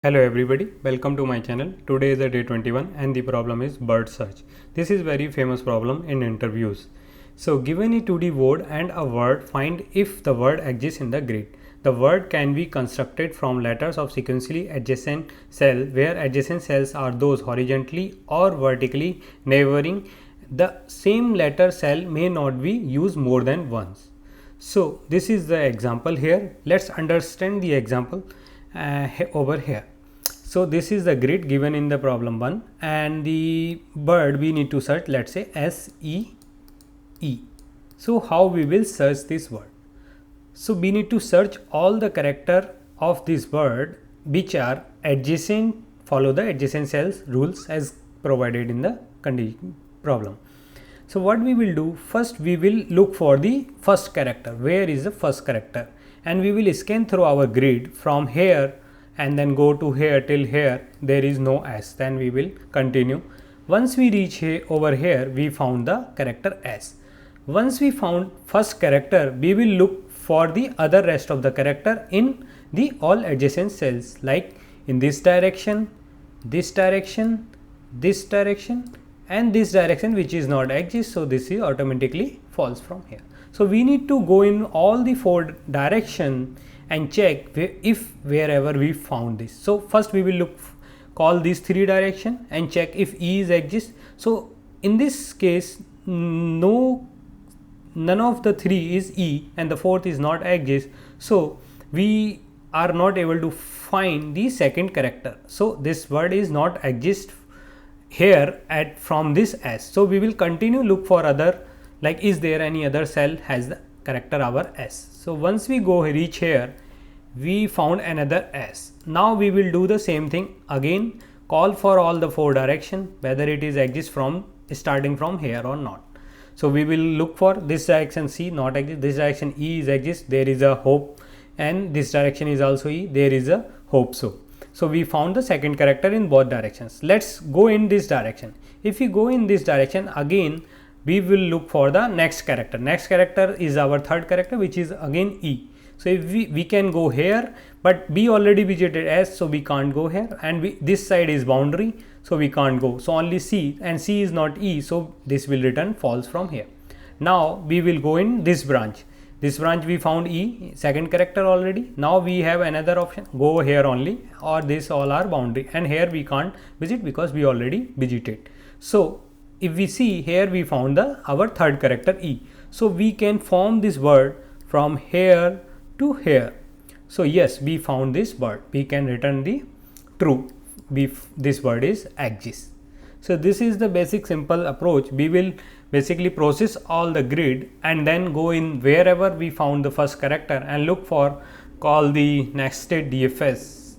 Hello everybody, welcome to my channel. Today is the day 21 and the problem is bird search. This is very famous problem in interviews. So given a 2D word and a word, find if the word exists in the grid. The word can be constructed from letters of sequentially adjacent cell where adjacent cells are those horizontally or vertically neighboring. The same letter cell may not be used more than once. So this is the example here. Let's understand the example over here. So this is the grid given in the problem 1 and the bird we need to search, let's say SEE. So how we will search this word? So we need to search all the character of this word which are adjacent, follow the adjacent cells rules as provided in the condition problem. So what we will do, first we will look for the first character. Where is the first character? And we will scan through our grid from here and then go to here till here. There is no S. Then we will continue. Once we reach here, over here, we found the character S. Once we found first character, we will look for the other rest of the character in the all adjacent cells, like in this direction, this direction, this direction, and this direction which is not exist. So this is automatically false from here. So we need to go in all the 4 direction and check if wherever we found this. So first we will call these 3 direction and check if E is exist. So in this case none of the 3 is E and the 4th is not exist. So we are not able to find the second character. So this word is not exist here at from this S. So we will continue look for other, like is there any other cell has the character our S. So once we go reach here, we found another S. Now we will do the same thing again, call for all the 4 direction whether it is exist from starting from here or not. So we will look for this direction C not exist, this direction E is exist, there is a hope, and this direction is also E, there is a hope. So we found the second character in both directions. Let's go in this direction. If we go in this direction again, we will look for the next character. Next character is our third character which is again E. So if we can go here, but we already visited S, so we can't go here, and this side is boundary, so we can't go. So only C, and C is not E, so this will return false from here. Now we will go in this branch. This branch we found E, second character already. Now we have another option, go here only, or this all are boundary, and here we can't visit because we already visited. So if we see here, we found our third character E. So we can form this word from here to here. So yes, we found this word. We can return the true. This word is exists. So this is the basic simple approach. We will basically process all the grid and then go in wherever we found the first character and look for call the next state DFS.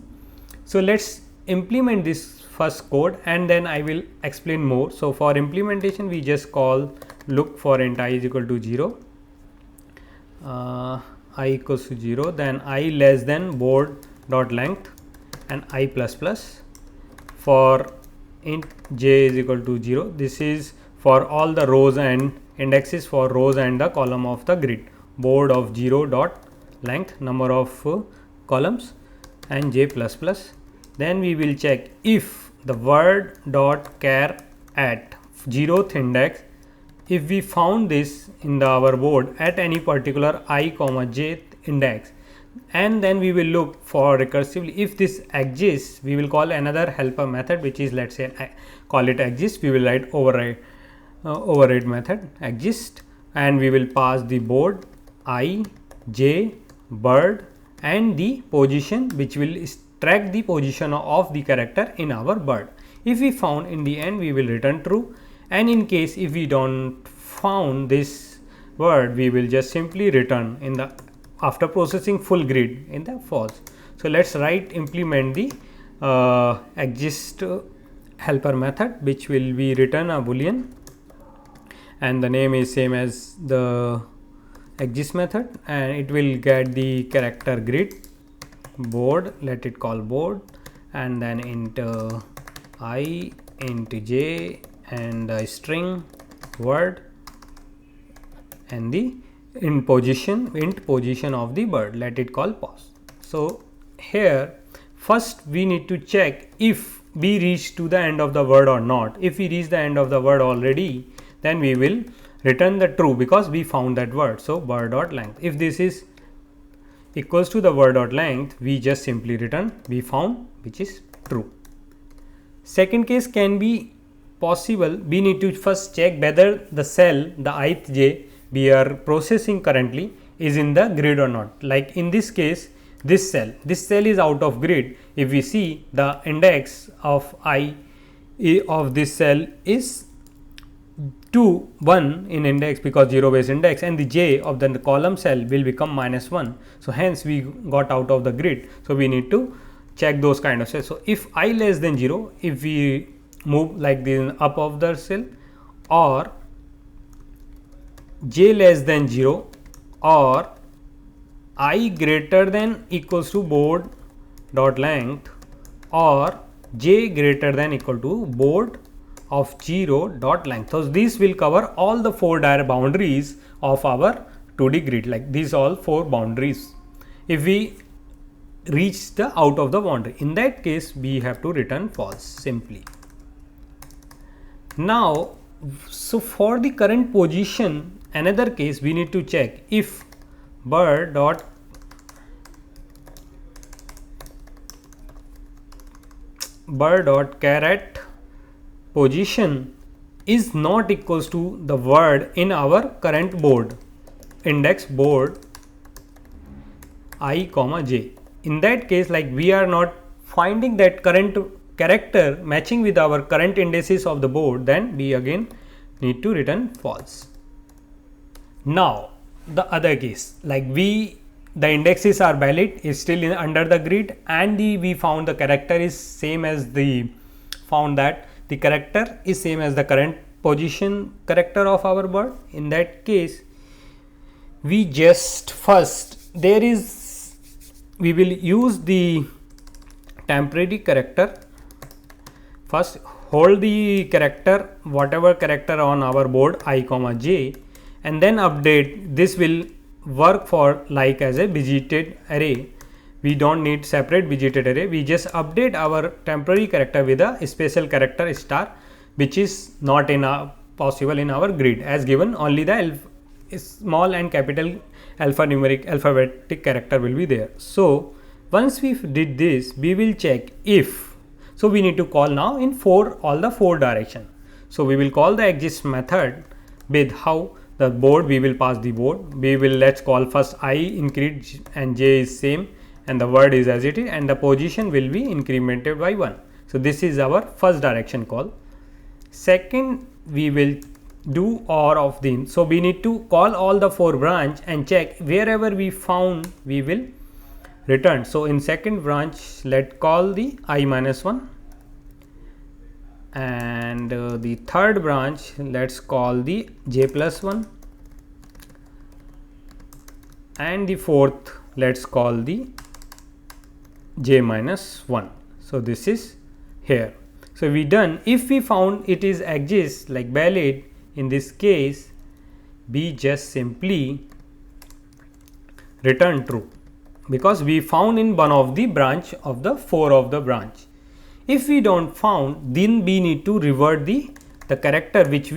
So let's implement this first code and then I will explain more. So for implementation we just call look for int I is equal to 0, I equals to 0, then I less than board dot length and I plus plus. For int j is equal to 0, this is for all the rows and indexes for rows and the column of the grid, board of 0 dot length, number of columns, and j plus plus. Then we will check if the word dot char at 0th index, if we found this in our board at any particular I comma j index, and then we will look for recursively if this exists, we will call another helper method which is, let's say, call it exist. We will write override method exist, and we will pass the board I, j, bird, and the position which will track the position of the character in our bird. If we found, in the end we will return true, and in case if we don't found this word, we will just simply return in the after processing full grid in the false. So let's implement the exist helper method which will be return a boolean, and the name is same as the exist method, and it will get the character grid board, let it call board, and then int I, int j, and the string word, and the int position of the bird, let it call pause. So here first we need to check if we reach to the end of the word or not. If we reach the end of the word already, then we will return the true because we found that word. So word dot length. If this is equals to the word dot length, we just simply return we found, which is true. Second case can be possible. We need to first check whether the cell, the ith j we are processing currently is in the grid or not. Like in this case, this cell is out of grid. If we see the index of I of this cell is 2 1 in index because 0 base index, and the j of the column cell will become -1. So hence we got out of the grid. So we need to check those kind of cells. So if I less than 0, if we move like this up of the cell, or j less than 0, or I greater than equals to board dot length, or j greater than equal to board of 0 dot length. So this will cover all the 4 boundaries of our 2D grid, like these all 4 boundaries. If we reach the out of the boundary, in that case we have to return false simply. Now, so for the current position, another case we need to check if bird dot caret position is not equals to the word in our current board index board I comma j. In that case, like we are not finding that current character matching with our current indices of the board, then we again need to return false. Now the other case, like the indexes are valid, is still under the grid, and we found the character is same as the character is same as the current position character of our bird. In that case, we just first we will use the temporary character. First hold the character, whatever character on our board I comma j, and then update. This will work for like as a budgeted array. We don't need separate budgeted array. We just update our temporary character with a special character star, which is not possible in our grid, as given only the small and capital alphabetic character will be there. So once we did this, we will check if, so we need to call now in all the 4 direction. So we will call the exist method with how the board, we will pass the board. We will let's call first I increase and j is same, and the word is as it is, and the position will be incremented by 1. So this is our first direction call. Second, we will do OR of the, so we need to call all the 4 branch and check wherever we found we will return. So in second branch, let's call the I minus 1, and the third branch let's call the j plus 1, and the fourth let's call the j minus 1. So this is here. So we done. If we found it is exists like valid, in this case we just simply return true because we found in one of the branch of the 4 of the branch. If we don't found, then we need to revert the character which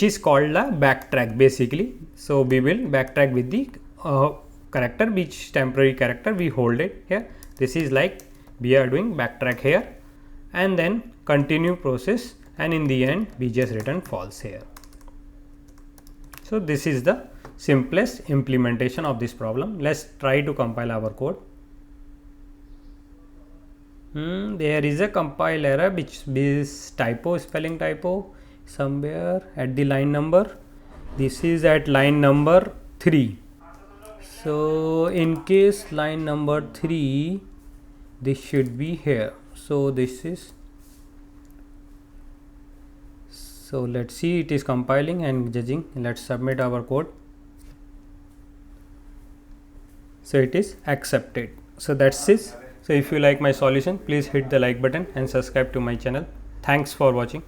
is called a backtrack basically. So we will backtrack with the character, which temporary character we hold it here. This is like we are doing backtrack here, and then continue process, and in the end we just return false here. So this is the simplest implementation of this problem. Let's try to compile our code. There is a compile error which is spelling typo somewhere at the line number. This is at line number 3. So in case line number 3, this should be here. So this is, so let's see, it is compiling and judging. Let's submit our code. So it is accepted. So that's it. So if you like my solution, please hit the like button and subscribe to my channel. Thanks for watching.